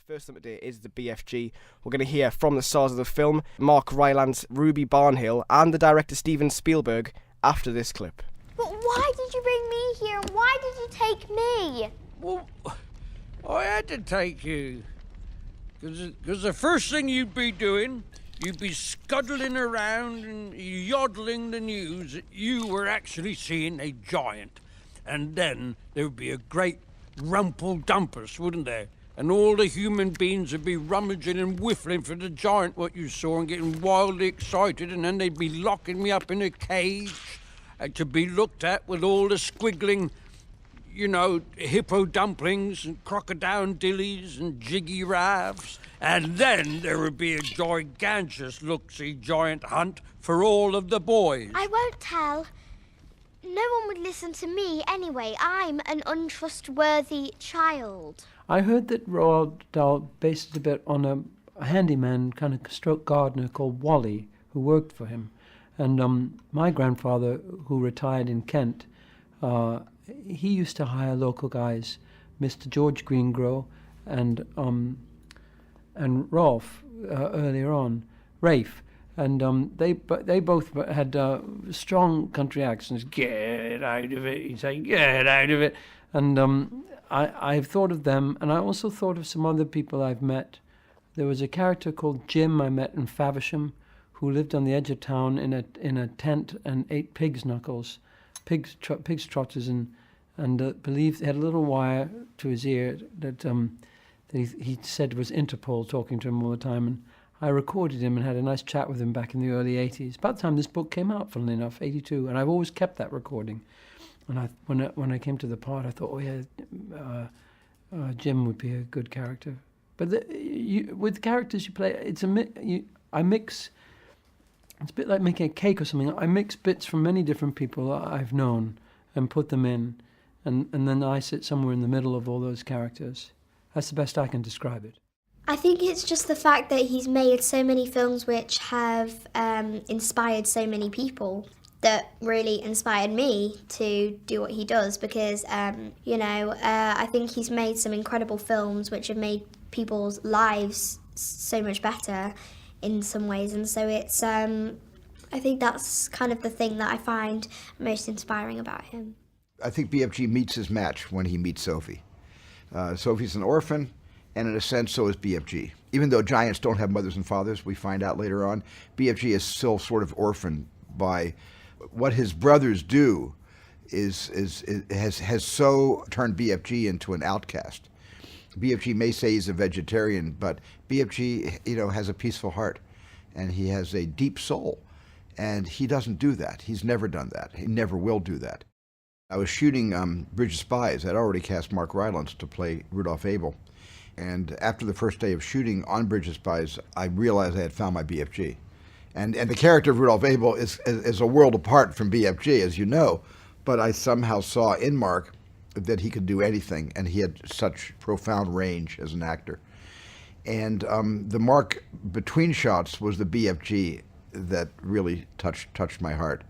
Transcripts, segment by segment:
first up today is the BFG. We're going to hear from the stars of the film, Mark Rylance, Ruby Barnhill, and the director Steven Spielberg after this clip. But why did you bring me here, and why did you take me? Well, I had to take you. Because the first thing you'd be doing, you'd be scuttling around and yodeling the news that you were actually seeing a giant. And then there would be a great rumple-dumpus, wouldn't there? And all the human beings would be rummaging and whiffling for the giant what you saw and getting wildly excited, and then they'd be locking me up in a cage to be looked at with all the squiggling, hippo dumplings and crocodile dillies and jiggy raves. And then there would be a gigantic look-see giant hunt for all of the boys. I won't tell. No one would listen to me anyway. I'm an untrustworthy child. I heard that Roald Dahl based it a bit on a handyman, kind of stroke gardener called Wally, who worked for him. And my grandfather, who retired in Kent, he used to hire local guys, Mr. George Greengrow and Rolf earlier on, Rafe. And they both had strong country accents. Get out of it, he'd say, get out of it. And I've thought of them, and I also thought of some other people I've met. There was a character called Jim I met in Faversham, who lived on the edge of town in a tent and ate pig's knuckles, pig's trotters, and believed he had a little wire to his ear that he said was Interpol talking to him all the time. And I recorded him and had a nice chat with him back in the early 80s. About the time this book came out, funnily enough, 82, and I've always kept that recording. And when I came to the part, I thought, Jim would be a good character. But with the characters you play, I mix. It's a bit like making a cake or something. I mix bits from many different people I've known and put them in, and then I sit somewhere in the middle of all those characters. That's the best I can describe it. I think it's just the fact that he's made so many films which have inspired so many people that really inspired me to do what he does, because, I think he's made some incredible films which have made people's lives so much better in some ways, and so it's, I think that's kind of the thing that I find most inspiring about him. I think BFG meets his match when he meets Sophie. Sophie's an orphan, and in a sense, so is BFG. Even though giants don't have mothers and fathers, we find out later on, BFG is still sort of orphaned by what his brothers do. Has so turned BFG into an outcast. BFG may say he's a vegetarian, but BFG, has a peaceful heart, and he has a deep soul, and he doesn't do that. He's never done that. He never will do that. I was shooting Bridge of Spies. I'd already cast Mark Rylance to play Rudolph Abel. And after the first day of shooting on Bridge of Spies, I realized I had found my BFG. And the character of Rudolph Abel is a world apart from BFG, as you know. But I somehow saw in Mark that he could do anything, and he had such profound range as an actor. And the Mark between shots was the BFG that really touched my heart.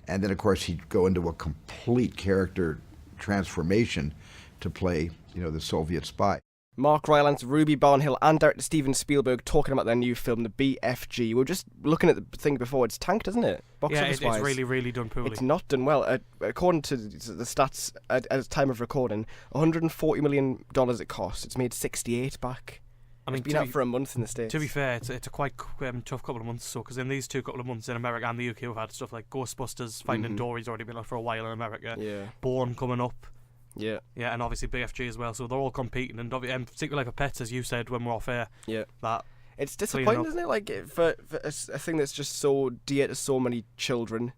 And then, of course, he'd go into a complete character transformation to play, the Soviet spy. Mark Rylance, Ruby Barnhill, and director Steven Spielberg talking about their new film, the BFG. We were just looking at the thing before. It's tanked, isn't it? It's really, really done poorly. It's not done well. According to the stats at the time of recording, $140 million it cost. It's made 68 back. It's been out for a month in the States. To be fair, it's a quite tough couple of months. because in these couple of months in America and the UK, we've had stuff like Ghostbusters, Finding Dory's already been out for a while in America. Yeah. Bourne coming up. Yeah, and obviously BFG as well. So they're all competing, and particularly for Pets, as you said when we're off air. Yeah, that it's disappointing, isn't it? Like for a thing that's just so dear to so many children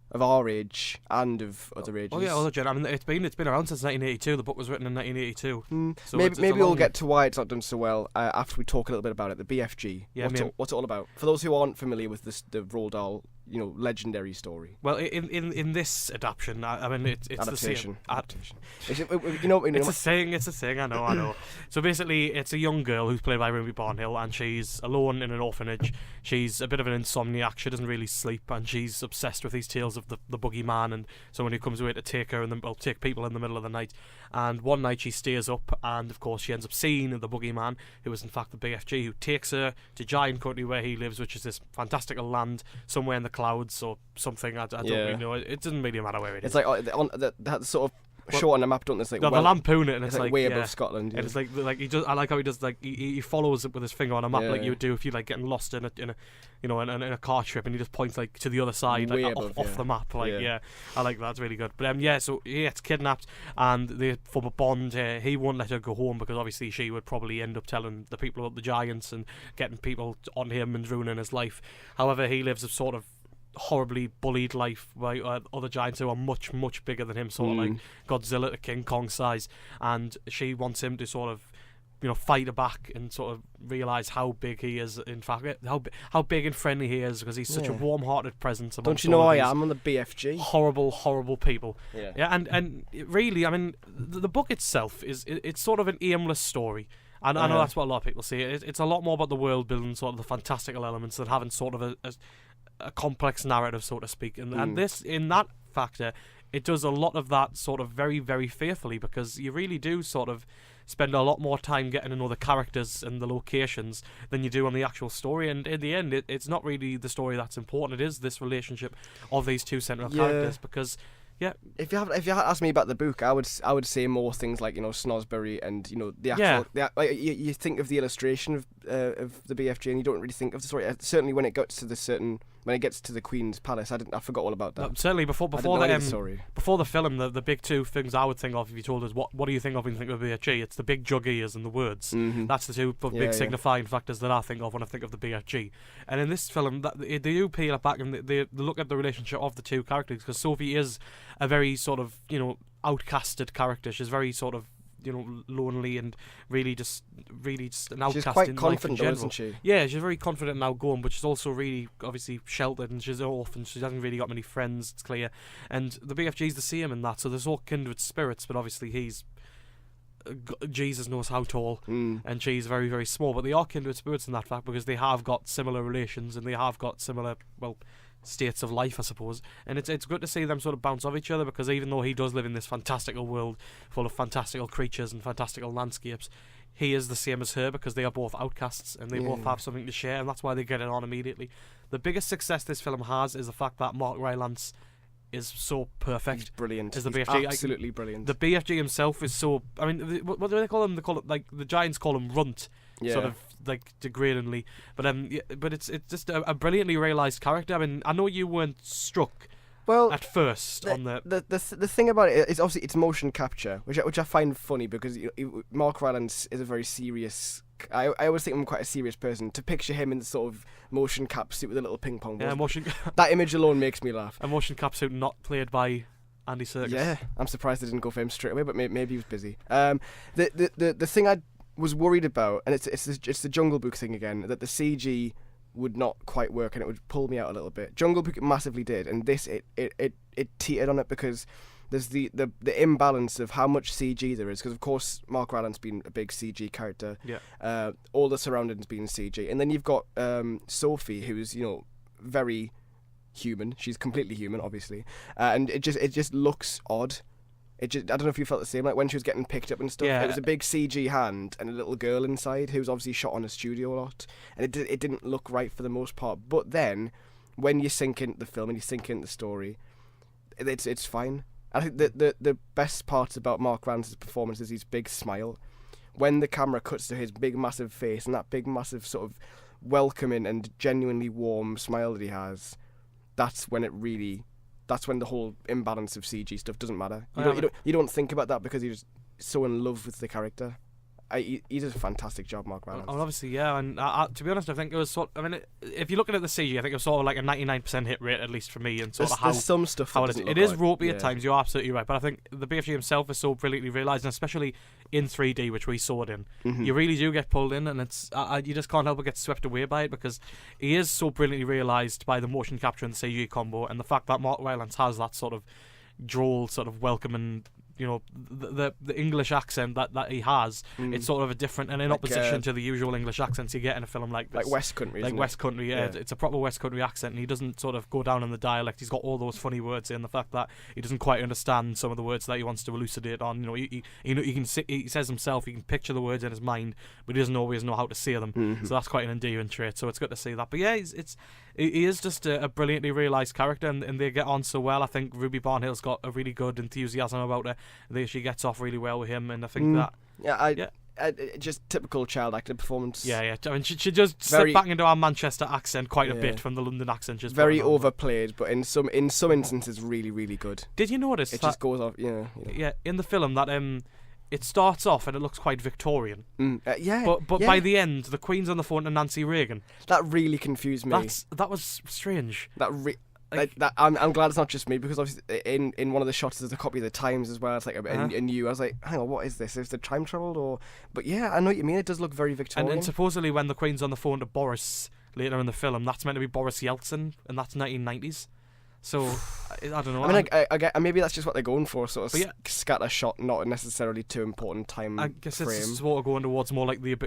of our age and of other ages. Oh yeah, other gen. I mean, it's been around since 1982. The book was written in 1982. So maybe we'll get to why it's not done so well after we talk a little bit about it. The BFG. Yeah, what's it all about? For those who aren't familiar with the Roald Dahl legendary story. Well, in this adaptation, I mean, it's Adaptation. the same. It's It's a thing. I know. So basically, it's a young girl who's played by Ruby Barnhill, and she's alone in an orphanage. She's a bit of an insomniac. She doesn't really sleep, and she's obsessed with these tales of the boogeyman and someone who comes away to take her and take people in the middle of the night. And one night she stays up, and of course she ends up seeing the boogeyman, who is in fact the BFG, who takes her to Giant Country where he lives, which is this fantastical land somewhere in the clouds or something. I don't really know. It doesn't really matter where it is. It's like that sort of show on the map, don't they? It's like, they lampoon it, and it's like way above Scotland. And it's like he does. I like how he does, like he follows it with his finger on a map, like you would do if you like getting lost in a car trip, and he just points like to the other side, way like above, off the map. Like I like that. It's really good. But so he gets kidnapped, and they form a bond. He won't let her go home because obviously she would probably end up telling the people about the giants and getting people on him and ruining his life. However, he lives a sort of horribly bullied life by other giants who are much, much bigger than him, sort of like Godzilla to King Kong size, and she wants him to sort of fight her back and sort of realise how big he is, in fact, how big and friendly he is, because he's such a warm-hearted presence. Don't you know I am on the BFG? Horrible people. Yeah, and really, I mean, the book itself it's sort of an aimless story. And I know that's what a lot of people say. It's a lot more about the world building, sort of the fantastical elements, than having sort of a complex narrative, so to speak. And this, in that factor, it does a lot of that sort of very, very faithfully, because you really do sort of spend a lot more time getting to know the characters and the locations than you do on the actual story. And in the end, it's not really the story that's important. It is this relationship of these two central characters, because... Yeah. If you had asked me about the book, I would say more things like Snosbury and the actual. You think of the illustration of the BFG, and you don't really think of the story. Certainly when it gets to the Queen's Palace, I forgot all about that. Certainly before the film, the big two things I would think of if you told us what do you think of when you think of BFG, it's the big jug ears and the words. That's the two big signifying factors that I think of when I think of the BFG. And in this film, they do peel it back and they look at the relationship of the two characters, because Sophie is a very sort of outcasted character. She's very sort of lonely and really just an outcast. She's quite in confident, life in general. isn't she? Yeah, she's very confident and outgoing, but she's also really obviously sheltered, and she's an orphan. She hasn't really got many friends, it's clear. And the BFG's the same in that, so there's all kindred spirits, but obviously he's Jesus knows how tall, and she's very, very small. But they are kindred spirits in that fact, because they have got similar relations and they have got similar, states of life, I suppose. And it's good to see them sort of bounce off each other, because even though he does live in this fantastical world full of fantastical creatures and fantastical landscapes, he is the same as her, because they are both outcasts and they both have something to share, and that's why they get it on immediately. The biggest success this film has is the fact that Mark Rylance is so perfect. He's brilliant. Is the He's BFG absolutely brilliant. The BFG himself is so... I mean, what do they call him? They call it, like, the Giants call him Runt, sort of, like, degradingly. But it's just a brilliantly realised character. I mean, I know you weren't struck at first on the thing about it is obviously it's motion capture, which I find funny, because Mark Rylance is a very serious... I always think I'm quite a serious person. To picture him in the sort of motion cap suit with a little ping pong ball, that image alone makes me laugh. A motion cap suit not played by Andy Serkis. Yeah, I'm surprised they didn't go for him straight away, but maybe he was busy. The thing I was worried about, and it's the Jungle Book thing again, that the CG would not quite work and it would pull me out a little bit. Jungle Book massively did, and this it teetered on it, because there's the imbalance of how much CG there is, because of course Mark Rylance being a big CG character, all the surroundings being CG, and then you've got Sophie, who's very human. She's completely human, obviously, and it just looks odd. I don't know if you felt the same, like when she was getting picked up and stuff. It was a big CG hand and a little girl inside who was obviously shot on a studio a lot, and it didn't look right for the most part. But then when you sink into the film and you sink into the story, it's fine. I think the best part about Mark Rylance's performance is his big smile. When the camera cuts to his big massive face and that big massive sort of welcoming and genuinely warm smile that he has, that's when the whole imbalance of CG stuff doesn't matter. You don't think about that, because you're just so in love with the character. he does a fantastic job, Mark Rylance. Well, obviously, yeah, and to be honest, I think it was if you're looking at the CG, I think it was sort of like a 99% hit rate, at least for me, and sort of how there's some stuff that doesn't it look is right. ropey at times. You're absolutely right, but I think the BFG himself is so brilliantly realised, and especially in 3D, which we saw it in, you really do get pulled in, and it's you just can't help but get swept away by it because he is so brilliantly realised by the motion capture and the CG combo, and the fact that Mark Rylance has that sort of droll, sort of welcoming, you know, the English accent that he has. It's sort of a different, and in opposition to the usual English accents you get in a film like this, like West Country, like West Country. Yeah, it's a proper West Country accent, and he doesn't sort of go down in the dialect. He's got all those funny words in. The fact that he doesn't quite understand some of the words that he wants to elucidate on. You know, he says himself, he can picture the words in his mind, but he doesn't always know how to say them. So that's quite an endearing trait. So it's good to see that. But yeah, he is just a brilliantly realised character, and they get on so well. I think Ruby Barnhill's got a really good enthusiasm about her. She gets off really well with him, and I think that just typical child actor performance. Yeah. I mean, she just slip back into our Manchester accent quite a bit from the London accent. Just very overplayed, but in some instances, really, really good. Did you notice it that, just goes off? Yeah. Yeah, in the film that it starts off and it looks quite Victorian. But yeah. by the end, the Queen's on the phone to Nancy Reagan. That really confused me. That was strange. I'm glad it's not just me, because obviously in one of the shots there's a copy of the Times as well. It's like a new. I was like, hang on, what is this? Is the time travelled or? But yeah, I know what you mean. It does look very Victorian. And supposedly when the Queen's on the phone to Boris later in the film, that's meant to be Boris Yeltsin, and that's 1990s. So I don't know. I mean, I get, maybe that's just what they're going for, sort of yeah, scatter shot, not necessarily too important time I guess frame. it's sort of going towards more like the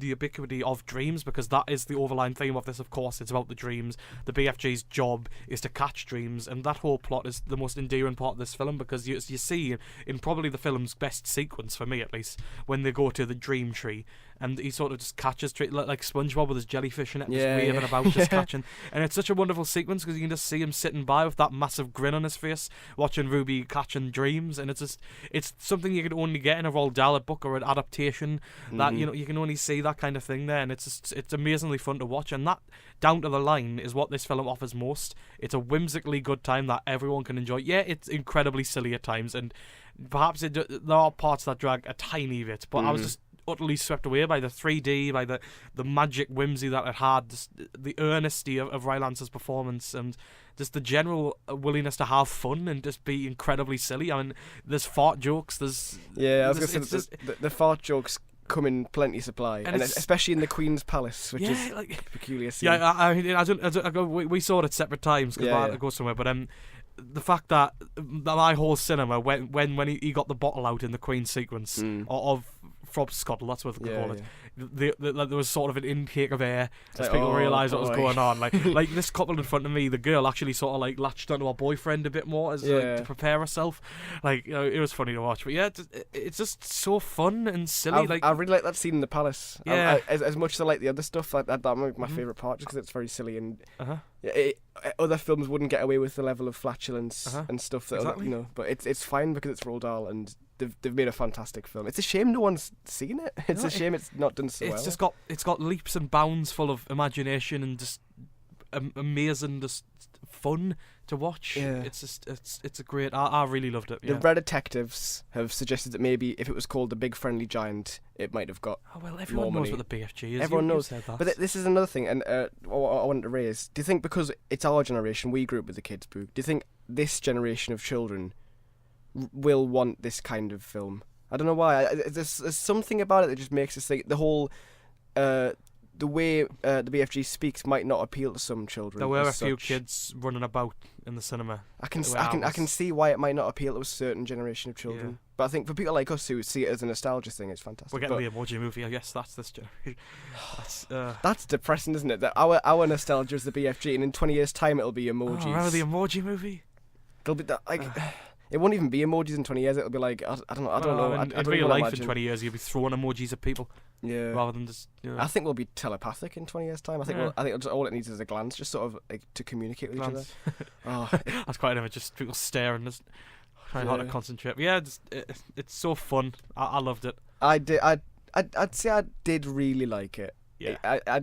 ubiquity of dreams, because that is the overlying theme of this. Of course, it's about the dreams. The BFG's job is to catch dreams, and that whole plot is the most endearing part of this film, because you see in probably the film's best sequence, for me at least, when they go to the dream tree. And he sort of just catches like SpongeBob with his jellyfish in it, just waving about, just catching. And it's such a wonderful sequence because you can just see him sitting by with that massive grin on his face, watching Ruby catching dreams. And it's something you can only get in a Roald Dahl book or an adaptation. That you can only see that kind of thing there, and it's amazingly fun to watch. And that, down to the line, is what this film offers most. It's a whimsically good time that everyone can enjoy. Yeah, it's incredibly silly at times, and perhaps there are parts that drag a tiny bit, but I was just utterly swept away by the 3D, by the magic whimsy that it had, the earnesty of Rylance's performance, and just the general willingness to have fun and just be incredibly silly. I mean, there's fart jokes, I was going to say, the fart jokes come in plenty supply, and especially in the Queen's Palace, which is like a peculiar scene. Yeah, we saw it at separate times because I had to go somewhere, but the fact that my whole cinema, when he got the bottle out in the Queen sequence of Frob's Scuttle, that's what they call it. There was sort of an intake of air as people realised what was going on. Like this couple in front of me, the girl actually sort of like latched onto her boyfriend a bit more as to prepare herself. Like, you know, it was funny to watch. But yeah, it's just so fun and silly. I really like that scene in the palace. Yeah. As much as I like the other stuff, that might be my favourite part, just because it's very silly and other films wouldn't get away with the level of flatulence and stuff that you know. But it's fine because it's Roald Dahl and they've made a fantastic film. It's a shame no one's seen it. It's a shame it's not done so well. It's got leaps and bounds full of imagination and just amazing, just fun to watch. Yeah. It's a great. I really loved it. The Red Detectives have suggested that maybe if it was called The Big Friendly Giant, it might have got. Oh well, everyone knows what the BFG is. Everyone knows. Said that. But this is another thing, and what I wanted to raise. Do you think because it's our generation, we grew up with the kids' book? Do you think this generation of children will want this kind of film? I don't know why. There's something about it that just makes us think the whole. The way the BFG speaks might not appeal to some children. There were a few kids running about in the cinema. I can see why it might not appeal to a certain generation of children. Yeah. But I think for people like us who see it as a nostalgia thing, it's fantastic. We're getting the Emoji Movie. I guess that's this generation. That's depressing, isn't it? That our nostalgia is the BFG, and in 20 years' time it'll be emojis. Oh, remember the Emoji Movie? There'll be it won't even be emojis in 20 years. It'll be like I don't know. In real life, in 20 years, you'll be throwing emojis at people. Yeah. Rather than just. You know. I think we'll be telepathic in 20 years' time. I think all it needs is a glance, just sort of like to communicate with each other. Oh, that's quite an image. Just people staring, just trying hard to concentrate. But yeah, it's so fun. I loved it. I'd say I did really like it. Yeah.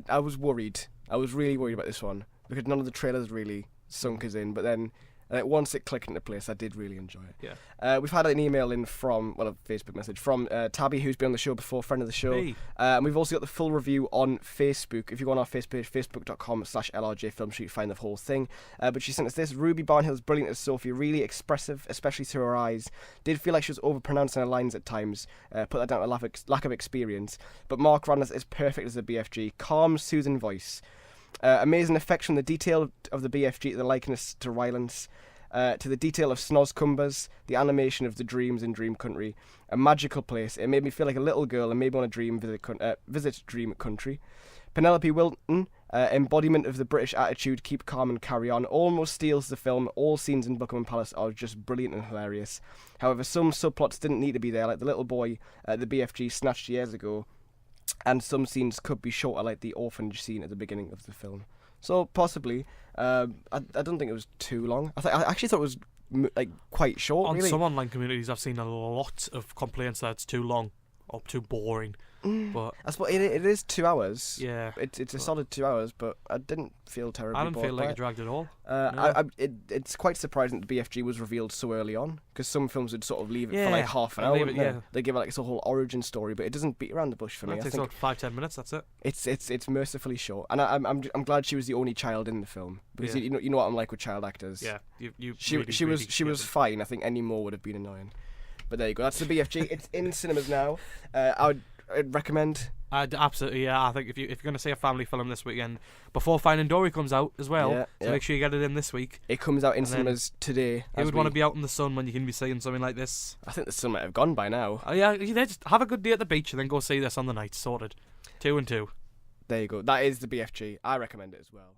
I was worried. I was really worried about this one because none of the trailers really sunk us in. But then Once it clicked into place, I did really enjoy it. Yeah. We've had an email in from, a Facebook message from Tabby, who's been on the show before, friend of the show. Hey. And we've also got the full review on Facebook. If you go on our Facebook page, facebook.com/LRJ Film Street, find the whole thing. But she sent us this. Ruby Barnhill is brilliant as Sophie, really expressive, especially through her eyes. Did feel like she was overpronouncing her lines at times. Put that down to lack of experience. But Mark Randall is perfect as a BFG. Calm, soothing voice. Amazing effects from the detail of the BFG to the likeness to Rylance, to the detail of Snozcumbers, the animation of the dreams in Dream Country. A magical place. It made me feel like a little girl and maybe want to visit Dream Country. Penelope Wilton, embodiment of the British attitude, keep calm and carry on, almost steals the film. All scenes in Buckingham Palace are just brilliant and hilarious. However, some subplots didn't need to be there, like the little boy the BFG snatched years ago. And some scenes could be shorter, like the orphanage scene at the beginning of the film. So possibly, I don't think it was too long. I actually thought it was quite short. On really. some online communities, I've seen a lot of complaints that it's too long or too boring. But I suppose it is 2 hours. yeah, It's a solid 2 hours, but I didn't feel terribly I didn't bored feel by like it. it dragged at all. It's quite surprising that the BFG was revealed so early on, because some films would sort of leave it for Yeah, like half an and hour. leave it, wouldn't they? yeah. They give it like it's a whole origin story, but it doesn't beat around the bush for me. It I takes think about 5-10 minutes. That's it. it's mercifully short, and I'm glad she was the only child in the film, because Yeah. you know what I'm like with child actors. Yeah, you She really, she was really she was get it. fine. I think any more would have been annoying. But there you go. That's the BFG. It's in cinemas now. I'd recommend. Absolutely, yeah. I think if you're going to see a family film this weekend, before Finding Dory comes out as well, Yeah, so yeah. make sure you get it in this week. It comes out in And then cinemas today. You would want to be out in the sun when you can be seeing something like this. I think the sun might have gone by now. Oh yeah, just have a good day at the beach and then go see this on the night. Sorted. 2 and 2. There you go. That is the BFG. I recommend it as well.